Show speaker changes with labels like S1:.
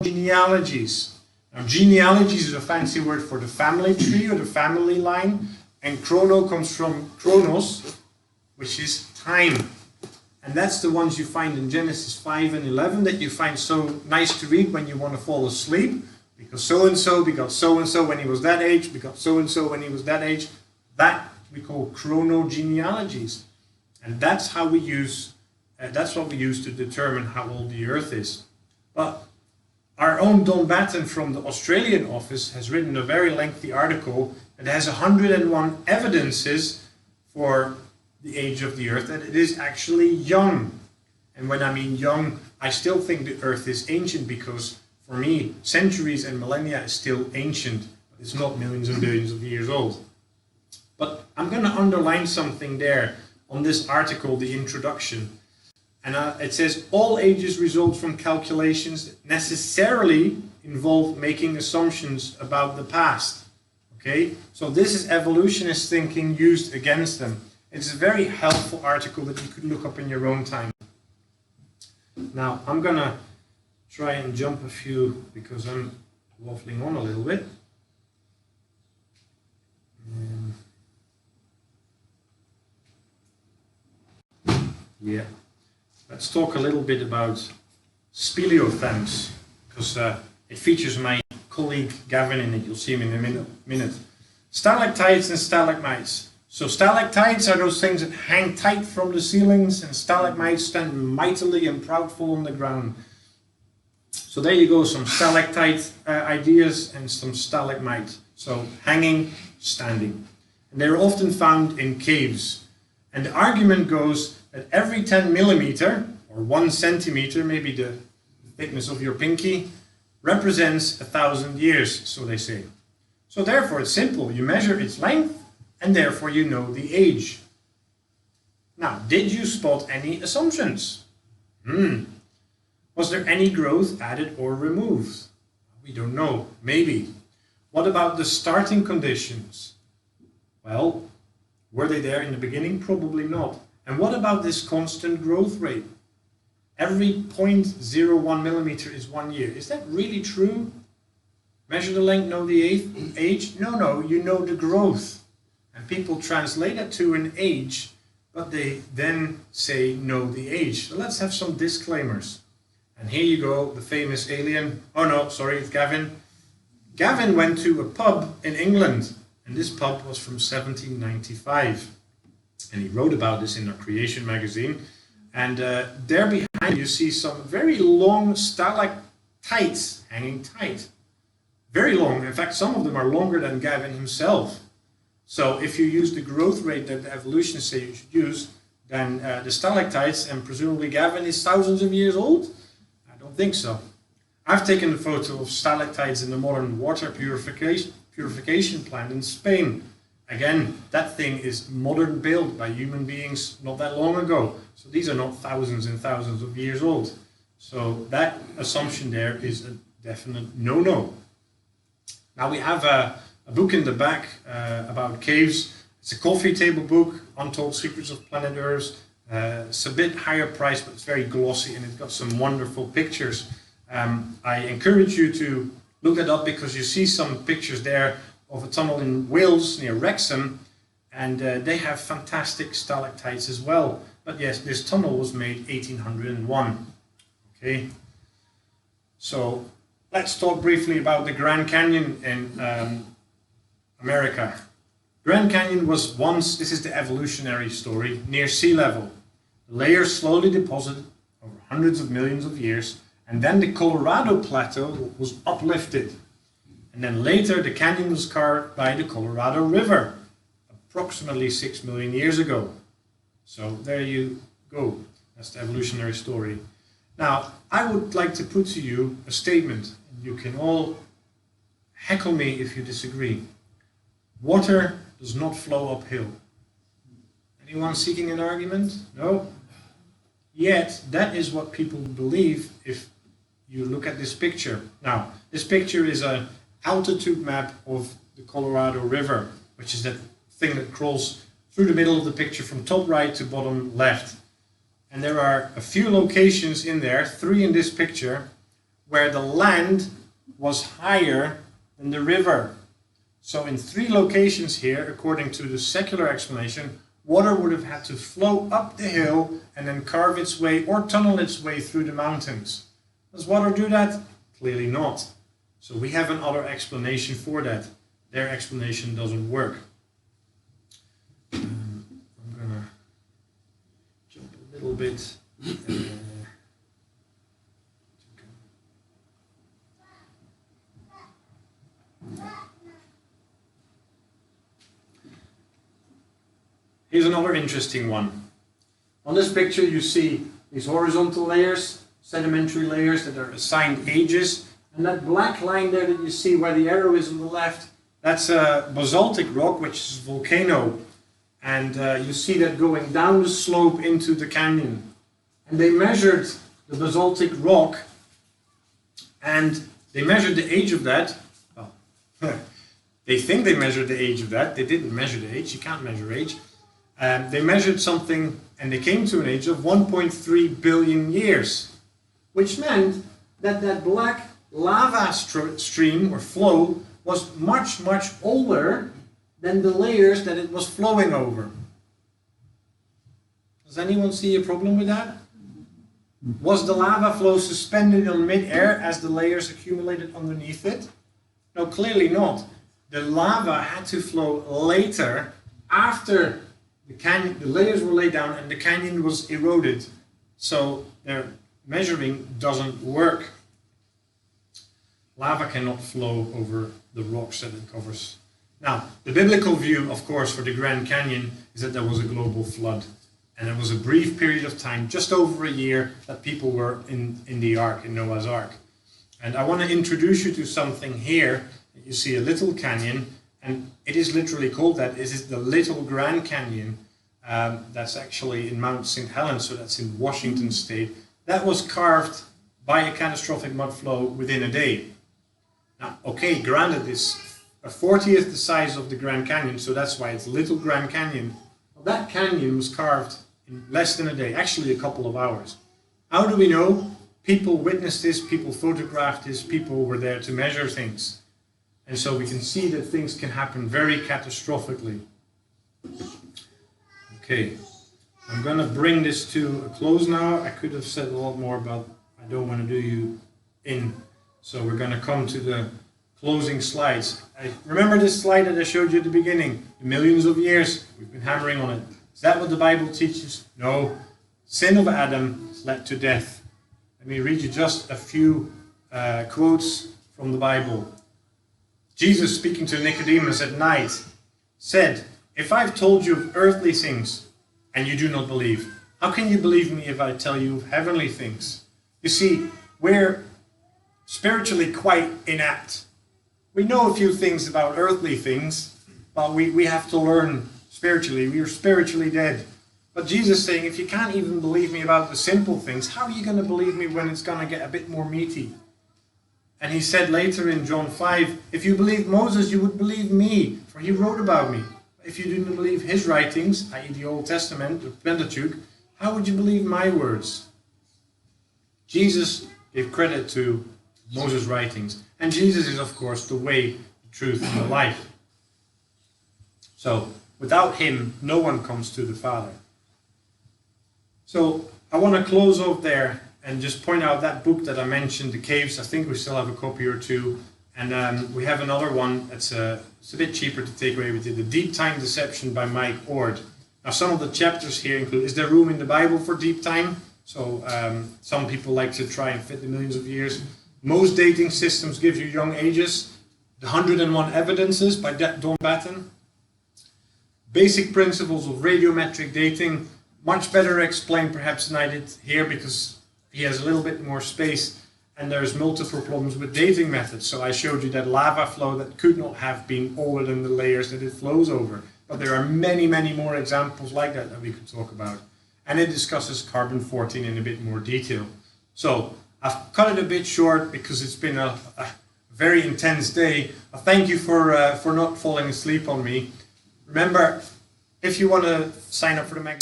S1: Genealogies. Now, genealogies is a fancy word for the family tree or the family line, and chrono comes from chronos, which is time. And that's the ones you find in Genesis 5 and 11 that you find so nice to read when you want to fall asleep. Because so-and-so begot so-and-so when he was that age, begot so-and-so when he was that age. That we call chronogenealogies. And that's how we use, that's what we use to determine how old the Earth is. But our own Don Batten from the Australian office has written a very lengthy article that has 101 evidences for the age of the Earth that it is actually young. And when I mean young, I still think the Earth is ancient because for me, centuries and millennia is still ancient. It's not millions and billions of years old. But I'm going to underline something there on this article, the introduction. And it says, all ages result from calculations that necessarily involve making assumptions about the past. Okay, so this is evolutionist thinking used against them. It's a very helpful article that you could look up in your own time. Now, I'm going to try and jump a few because I'm waffling on a little bit. Yeah. Let's talk a little bit about Speleothems, because it features my colleague Gavin in it. You'll see him in a minute. Stalactites and stalagmites. So stalactites are those things that hang tight from the ceilings, and stalagmites stand mightily and proudful on the ground. So there you go, some stalactite ideas and some stalagmite. So hanging, standing. And they're often found in caves. And the argument goes that every 10 millimeter, or 1 centimeter, maybe the thickness of your pinky, represents 1,000 years, so they say. So therefore it's simple. You measure its length, and therefore you know the age. Now, did you spot any assumptions? Was there any growth added or removed? We don't know. Maybe. What about the starting conditions? Well, were they there in the beginning? Probably not. And what about this constant growth rate? Every 0.01 millimeter is 1 year. Is that really true? Measure the length, know the age? No, you know the growth. And people translate that to an age, but they then say know the age. So let's have some disclaimers. And here you go, the famous alien. Oh no, sorry, it's Gavin. Gavin went to a pub in England, and this pub was from 1795. And he wrote about this in our Creation magazine. And there behind you see some very long stalactites hanging tight. Very long. In fact, some of them are longer than Gavin himself. So if you use the growth rate that the evolutionists say you should use, then the stalactites, and presumably Gavin is thousands of years old? I don't think so. I've taken a photo of stalactites in the modern water purification plant in Spain. Again, that thing is modern built by human beings not that long ago. So these are not thousands and thousands of years old. So that assumption there is a definite no-no. Now we have a book in the back about caves. It's a coffee table book, Untold Secrets of Planet Earth. It's a bit higher price, but it's very glossy and it's got some wonderful pictures. I encourage you to look it up because you see some pictures there of a tunnel in Wales near Wrexham, and they have fantastic stalactites as well. But yes, this tunnel was made 1801. Okay, so let's talk briefly about the Grand Canyon in America. Grand Canyon was once, this is the evolutionary story, near sea level. The layers slowly deposited over hundreds of millions of years, and then the Colorado Plateau was uplifted. And then later the canyon was carved by the Colorado River, approximately 6 million years ago. So there you go. That's the evolutionary story. Now, I would like to put to you a statement. You can all heckle me if you disagree. Water does not flow uphill. Anyone seeking an argument? No? Yet, that is what people believe if you look at this picture. Now, this picture is an altitude map of the Colorado River, which is that thing that crawls through the middle of the picture from top right to bottom left. And there are a few locations in there, 3 in this picture, where the land was higher than the river. So in 3 locations here, according to the secular explanation, water would have had to flow up the hill and then carve its way or tunnel its way through the mountains. Does water do that? Clearly not. So we have another explanation for that. Their explanation doesn't work. I'm going to jump a little bit. Here's another interesting one. On this picture you see these horizontal layers, sedimentary layers that are assigned ages, and that black line there that you see where the arrow is on the left, that's a basaltic rock, which is a volcano, and you see that going down the slope into the canyon. And they measured the basaltic rock, and they measured the age of that. Well, they think they measured the age of that. They didn't measure the age. You can't measure age. They measured something, and they came to an age of 1.3 billion years, which meant that that black lava stream or flow was much, much older than the layers that it was flowing over. Does anyone see a problem with that? Was the lava flow suspended in mid-air as the layers accumulated underneath it? No, clearly not. The lava had to flow later, after the layers were laid down and the canyon was eroded. So their measuring doesn't work. Lava cannot flow over the rocks that it covers. Now, the biblical view, of course, for the Grand Canyon is that there was a global flood. And it was a brief period of time, just over a year, that people were in the ark, in Noah's ark. And I want to introduce you to something here. You see a little canyon, and it is literally called that. It is the Little Grand Canyon. That's actually in Mount St. Helens, so that's in Washington State. That was carved by a catastrophic mud flow within a day. Now, okay, granted, it's a 40th the size of the Grand Canyon, so that's why it's Little Grand Canyon. Well, that canyon was carved in less than a day, actually a couple of hours. How do we know? People witnessed this, people photographed this, people were there to measure things. And so we can see that things can happen very catastrophically. Okay, I'm going to bring this to a close now. I could have said a lot more, but I don't want to do you in. So we're going to come to the closing slides. Remember this slide that I showed you at the beginning? The millions of years, we've been hammering on it. Is that what the Bible teaches? No. Sin of Adam led to death. Let me read you just a few quotes from the Bible. Jesus, speaking to Nicodemus at night, said, "If I've told you of earthly things and you do not believe, how can you believe me if I tell you of heavenly things?" You see, we're spiritually quite inept. We know a few things about earthly things, but we have to learn spiritually. We are spiritually dead. But Jesus is saying, if you can't even believe me about the simple things, how are you going to believe me when it's going to get a bit more meaty? And he said later in John 5, if you believed Moses, you would believe me, for he wrote about me. If you didn't believe his writings, i.e. the Old Testament, the Pentateuch, how would you believe my words? Jesus gave credit to Moses' writings. And Jesus is, of course, the way, the truth, and the life. So, without him, no one comes to the Father. So, I want to close off there and just point out that book that I mentioned, The Caves. I think we still have a copy or two. And we have another one that's it's a bit cheaper to take away with you. The Deep Time Deception by Mike Ord. Now, some of the chapters here include, is there room in the Bible for deep time? So, some people like to try and fit the millions of years. Most dating systems give you young ages. The 101 Evidences by Don Batten. Basic Principles of Radiometric Dating. Much better explained perhaps than I did here, because he has a little bit more space and there's multiple problems with dating methods. So I showed you that lava flow that could not have been older than the layers that it flows over. But there are many, many more examples like that we could talk about. And it discusses carbon-14 in a bit more detail. So I've cut it a bit short because it's been a very intense day. Thank you for not falling asleep on me. Remember, if you want to sign up for the magazine,